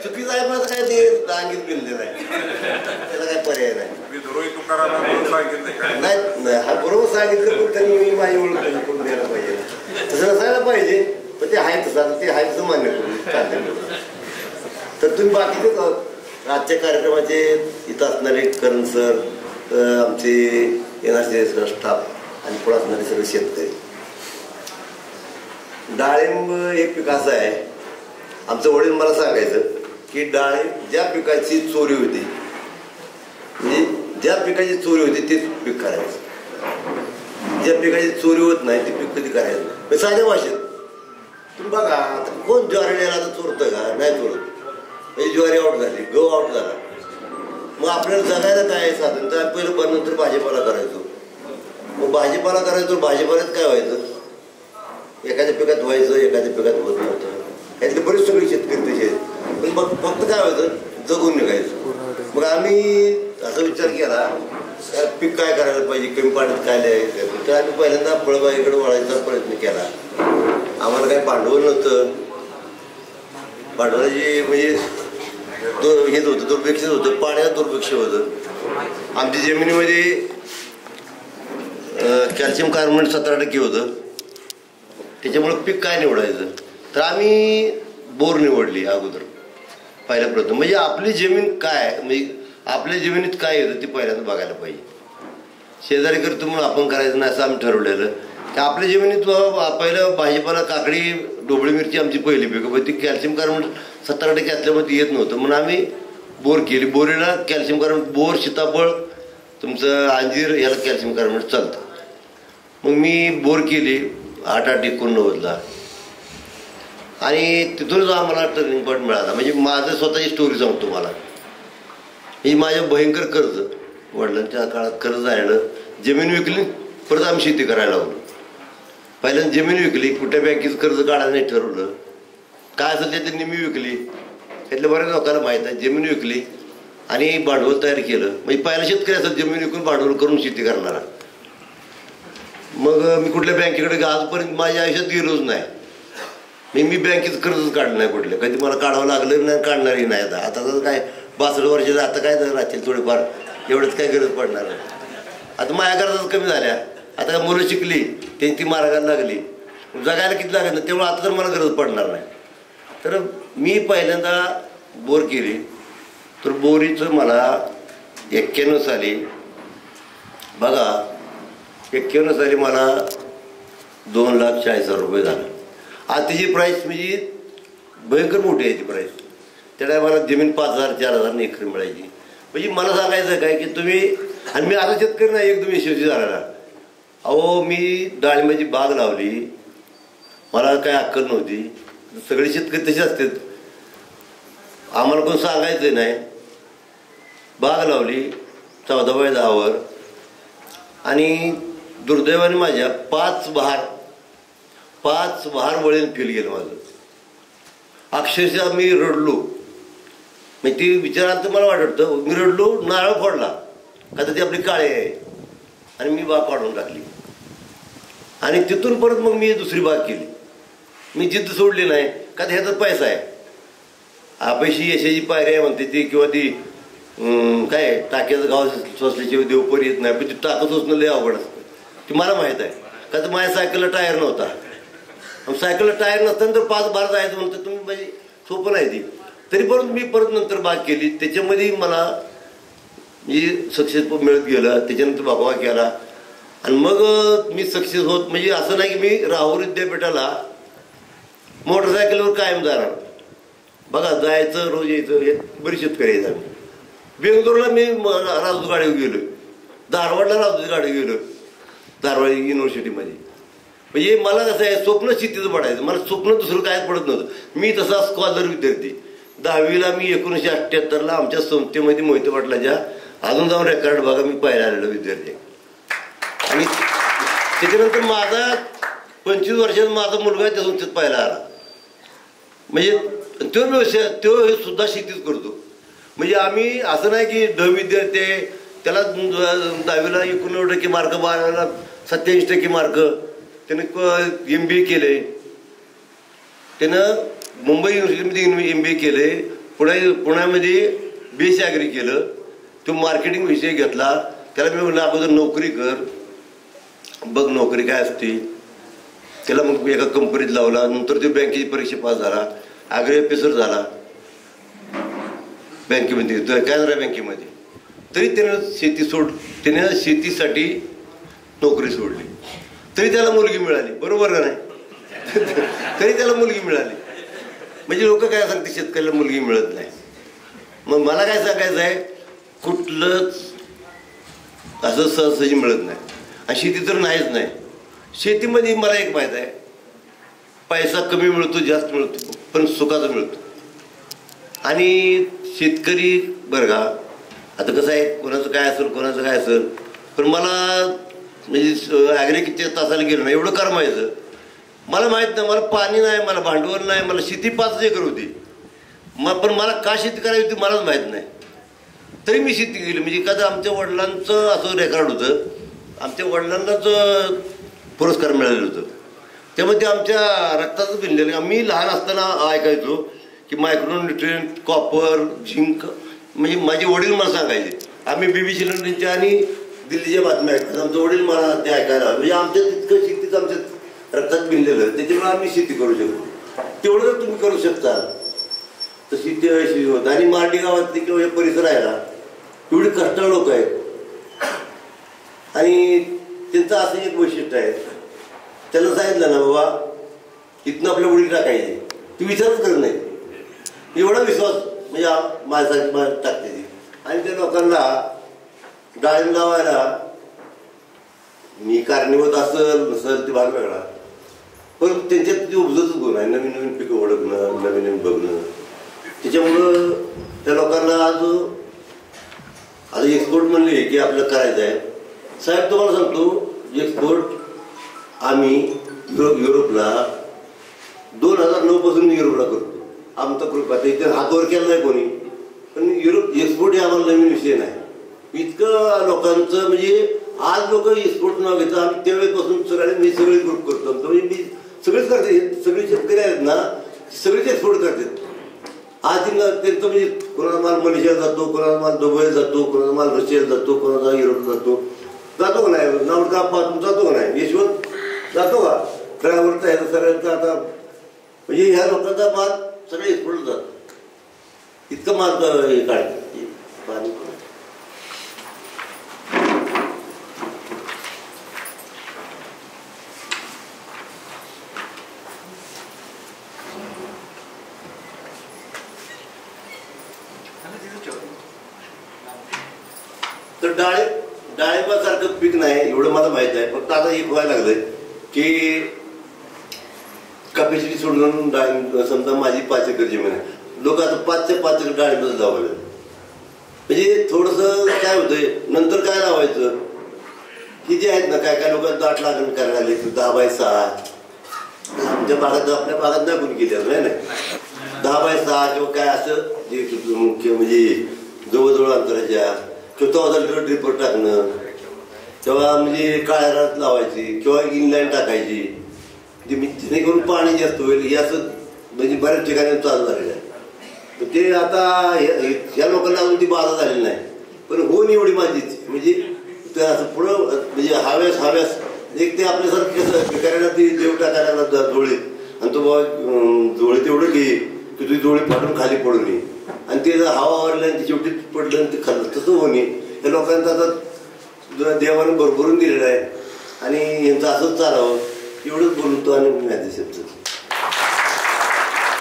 चुकीचं आहे पण काय ते अंगीत गेलेलं आहे, त्याला काय पर्याय नाही. नाही हा बरोबर सांगितलं पण त्यांनी माझी ओळख करून द्यायला पाहिजे, तसं नसायला पाहिजे. पण ते आहे तसं, ते आहे तसं मान्य करून चाललेलं. तर तुम्ही बाकीचे आजच्या कार्यक्रमाचे इथं असणारे करण सर, आमचे येणारे सगळं स्टाफ आणि पुढे असणारे सगळे शेतकरी. डाळिंब हे पीक असं आहे, आमचं वडील मला सांगायचं की डाळिंब ज्या पिकाची चोरी होती, म्हणजे ज्या पिकाची चोरी होती तेच पीक करायचं, ज्या पिकाची चोरी होत नाही ते पीक कधी करायचं नाही. साध्या भाषेत तुम्ही बघा, आता कोण ज्वारी आता चोरतं का? नाही चोरत. म्हणजे ज्वारी आउट झाली, गहू आउट झाला, मग आपल्याला जगायला काय साधन? तर पहिलं पण नंतर भाजीपाला करायचो. मग भाजीपाला करायचो, भाजीपाल्यात काय व्हायचं? एखाद्या पिकात व्हायचं, एखाद्या पिकात होत नव्हतं. यातले बरेच सगळे शेतकरी तसे आहेत. पण मग फक्त काय व्हायचं? जगून निघायचं. मग आम्ही असा विचार केला पीक काय करायला पाहिजे, कमी पाण्यात काय लिहायचं. तर आम्ही पहिल्यांदा फळबागेकडे वळायचा प्रयत्न केला. आम्हाला काही भांडवल नव्हतं, भांडवलाची म्हणजे हेच होतं, दुर्भिक्ष होतं, पाण्याचं दुर्भिक्ष होतं. आमच्या जमिनीमध्ये कॅल्शियम कार्बोनेट 17% होतं. त्याच्यामुळे पीक काय निवडायचं? तर आम्ही बोर निवडली अगोदर पहिल्या प्रथम. म्हणजे आपली जमीन काय, म्हणजे आपल्या जमिनीत काय येतं ते पहिल्यांदा बघायला पाहिजे. शेजारी करतो म्हणून आपण करायचं नाही असं आम्ही ठरवलेलं की आपल्या जमिनीत पहिलं भाजीपाला, काकडी, ढोबळी मिरची आमची पहिली पिकं, पण ती कॅल्शियम कार्बोनेट 17% असल्यामुळे येत नव्हतं. म्हणून आम्ही बोर केली. बोरीला कॅल्शियम कार्बोनेट, बोर, सीताफळ, तुमचं अंजीर याला कॅल्शियम कार्बोनेट चालतं. मग मी बोर केली 8-8-89ला आणि तिथूनच आम्हाला टर्निंग पॉईंट मिळाला. म्हणजे माझं स्वतःची स्टोरी सांगतो मला. ही माझं भयंकर कर्ज, वडिलांच्या काळात कर्ज झालेलं, जमीन विकली, परत आम्ही शेती करायला लागलो. पहिल्यांदा जमीन विकली, कुठल्या बँकेचं कर्ज काढायला नाही ठरवलं, काय असेल त्यातली निम्मी विकली. त्यातल्या बऱ्याच लोकांना माहीत आहे. जमीन विकली आणि भांडवल तयार केलं. म्हणजे पहिला शेतकरी असं जमीन विकून भांडवल करून शेती करणारा. मग मी कुठल्या बँकेकडे आजपर्यंत माझ्या आयुष्यात गेलोच नाही. मी बँकेचं कर्जच काढलं नाही कुठलं, कधी मला काढावं लागलं नाही, काढणारही नाही. आता तर काय 62 वर्षाचं, आता काय राहतील थोडेफार, एवढंच काय गरज पडणार नाही. आता माझ्या गरजाच कमी झाल्या. आता मुलं शिकली, त्यांची ती मार्गाला लागली, जगायला किती लागत नाही, त्यामुळे आता तर मला गरज पडणार नाही. तर मी पहिल्यांदा बोर केली. तर बोरीचं मला 91 साली बघा, 91 साली मला 2,40,000 रुपये झालं. आज तिची प्राईस म्हणजे भयंकर मोठी आहे ती प्राईस. त्या टायमाला जमीन 5,000-4,000 एकर मिळायची. म्हणजे मला सांगायचं काय की तुम्ही, आणि मी आता शेतकरी नाही एकदम यशस्वी झाला. अहो मी डाळिंबाची बाग लावली, मला काय अक्कल नव्हती. सगळे शेतकरी तसे असतात, आम्हाला कोण सांगायचं नाही. बाग लावली 14x10 आणि दुर्दैवाने माझ्या 5 बहार वळीन फेल गेलं माझं. अक्षरशः मी रडलो. म्हणजे ती विचारांत मला वाटतं मी रडलो, नारळ फोडला का तर ती आपली काळे आहे, आणि मी बाग काढून टाकली. आणि तिथून परत मग मी दुसरी बाग केली. मी जिद्द सोडली नाही का ह्याचा पैसा आहे. आपैशी यशाची पायरी आहे म्हणते ती, किंवा ती काय टाक्याचं गाव सोसल्याशिवाय देवपर येत नाही. पण ती टाकं सोसणं लय अवघड असतं, ती मला माहीत आहे. का तर माझ्या सायकलला टायर नव्हता. सायकलला टायर नसताना तर 5 बार जायचं म्हणतं तुम्ही, म्हणजे सोपं नाही ती. तरी परत मी नंतर बाग केली. त्याच्यामध्ये मला सक्सेस मिळत गेलं. त्याच्यानंतर बाबा केला आणि मग मी सक्सेस होत. म्हणजे असं नाही की मी राहुल विद्यापीठाला मोटरसायकलवर कायम जाणार. बघा जायचं, रोज यायचं. हे बरेच शेतकरी आहेत. आम्ही बेंगलोरला मी राजदूत गाडीवर गेलो, धारवाडला राजदूत गाडीवर गेलो, धारवाड युनिव्हर्सिटीमध्ये. म्हणजे मला कसं आहे, स्वप्न शेतीचं पडायचं. मला स्वप्न दुसरं कायच पडत नव्हतं. मी तसा स्कॉलर विद्यार्थी. 10वीला मी 1978ला आमच्या संस्थेमध्ये मोहिते पाटलाच्या, अजून जाऊन रेकॉर्ड बघा, मी पहिला आलेलो विद्यार्थी. आणि त्याच्यानंतर माझा 25 वर्षात माझा मुलगा त्या संस्थेत पहिला आला. म्हणजे तो व्यवसाय, तो सुद्धा शेतीच करतो. म्हणजे आम्ही असं नाही की विद्यार्थी आहे, त्याला 10वीला 89% मार्क, 12वीला 87% मार्क. त्यानं MBA केले, त्यानं मुंबई युनिव्हर्सिटीमध्ये MBA केले, पुण्यामध्ये बेस ॲग्री केलं. तो मार्केटिंग विषय घेतला. त्याला मी म्हणलं अगोदर नोकरी कर, बघ नोकरी काय असते. त्याला मग एका कंपनीत लावला. नंतर तो बँकेची परीक्षा पास झाला, ॲग्री ऑफिसर झाला बँकेमध्ये, कॅनरा बँकेमध्ये. तरी त्यानं शेतीसाठी नोकरी सोडली. तरी त्याला मुलगी मिळाली. बरोबर का नाही? तरी त्याला मुलगी मिळाली. म्हणजे लोक काय सांगते शेतकऱ्याला मुलगी मिळत नाही. मग मला काय सांगायचं आहे, कुठलंच असं सहजसहजी मिळत नाही. आणि शेती तर नाहीच नाही. शेतीमध्ये मला एक माहीत आहे, पैसा कमी मिळतो, जास्त मिळतो, पण सुखाचा मिळतो. आणि शेतकरी बरं का, आता कसं आहे, कोणाचं काय असेल, पण मला म्हणजे ॲग्रिकल्चर तासाला गेलो ना, एवढं करमायचं. मला माहीत नाही, मला पाणी नाही, मला भांडवल नाही, मला शेती 5 एकर होती. पण मला का शेती करावी होती मलाच माहीत नाही. तरी मी शेती केली. म्हणजे एखादं आमच्या वडिलांचं असं रेकॉर्ड होतं, आमच्या वडिलांनाच पुरस्कार मिळालेलं होतं. त्यामुळे ते आमच्या रक्तातच भिनलेलं. मी लहान असताना ऐकायचो की मायक्रोन्यूट्रिएंट, कॉपर, झिंक, म्हणजे माझे वडील मला सांगायचे. आम्ही BBC लंडनच्या आणि दिल्लीच्या बातम्या ऐकतात. आमचे वडील मला ते ऐकायला, म्हणजे आमच्या तितकं शेतीचं आमच्या रक्तात भिनलेलं. त्याच्यामुळे आम्ही शेती करू शकतो. तेवढं जर तुम्ही करू शकता तर शेती अशी होत. आणि मार्डी गावातली किंवा हे परिसर आहे ना, एवढी कष्टाळू लोक आहेत. आणि त्यांचं असं एक वैशिष्ट्य आहे, त्यांना सांगितलं ना बाबा इथनं आपल्या उडी टाकायची, ती विचारच करत नाही. एवढा विश्वास म्हणजे माझ्यासाठी टाकते ती. आणि त्या लोकांना डाळिंब लावायला मी कारणीभूत नसेल ते भाग वेगळा, पण त्यांच्यात ते उपजतच गुण आहे. नवीन नवीन पिकं ओळखणं, नवीन नवीन बघणं. त्याच्यामुळं त्या लोकांना आज एक्सपोर्ट म्हणले की आपलं करायचं आहे. साहेब तुम्हाला सांगतो, एक्सपोर्ट आम्ही युरोपला 2009 पासून युरोपला करतो. आमचा कृपा इथे हातवर केला नाही कोणी, पण युरोप एक्सपोर्ट हे आम्हाला नवीन विषय नाही. इतकं लोकांचं म्हणजे आज लोक एक्सपोर्ट नाव घेतात. आम्ही त्यावेळेपासून मी सगळे ग्रुप करतो. म्हणजे मी सगळेच करते, सगळे शेतकरी आहेत ना, सगळेच एक्सपोर्ट करतात. आज त्यांचं म्हणजे कोणाचा माल मलेशियाला जातो, कोणाचा माल दुबईला जातो, कोणाचा माल रशियाला जातो, कोणाचा युरोपला जातो का नाही? नावडका पासून जातो का नाही? यशवंत जातो का? ड्रायव्हरचा आहे सगळ्यांचा. आता म्हणजे ह्या लोकांचा माल सगळे एक्सपोर्ट जातो. इतकं माल काढतात पाणी. तर डाळिंबासारखं पीक नाही एवढं मला माहित आहे. फक्त आता एक व्हायला लागलंय की कॅपॅसिटी सोडून डाळिंब, समजा माझी 5 एकर जमीन आहे, लोक आता 5च्या 5 एकर डाळिंबाचं लावायला. म्हणजे थोडंसं काय होतंय, नंतर काय लावायचं की जे आहेत ना, काय लोक दाट लागण करायला लागले 10x6. आमच्या भागात, आपल्या भागात नाही कोणी केलं नाही 10x6 किंवा काय असं जे मुख्य म्हणजे जवळजवळ अंतराच्या किंवा ड्रिपर टाकणं, तेव्हा म्हणजे काळ्या रात लावायची किंवा इनलाईन टाकायची, जेणेकरून पाणी जास्त होईल. हे असं म्हणजे बऱ्याच ठिकाणी चालू झालेलं आहे. ते आता ह्या लोकांना अजून ती बाधा झालेली नाही, पण होऊन एवढी माझीच म्हणजे असं पुढं म्हणजे हव्यास एक ते आपल्यासारखं कसं करायला ती देव टाकायला जोळीत, आणि तो बाबा जोळीत एवढं घे की तुझी जोळी फाटून खाली पडू नये, आणि ते जर हवा आवडलं आणि ती शेवटी पडलं आणि ते खाल्लं तसं होणे. या लोकांचं आता देवानं भरभरून दिलेलं आहे आणि यांचं असंच चालावं एवढंच बोलतो आणि मी शब्द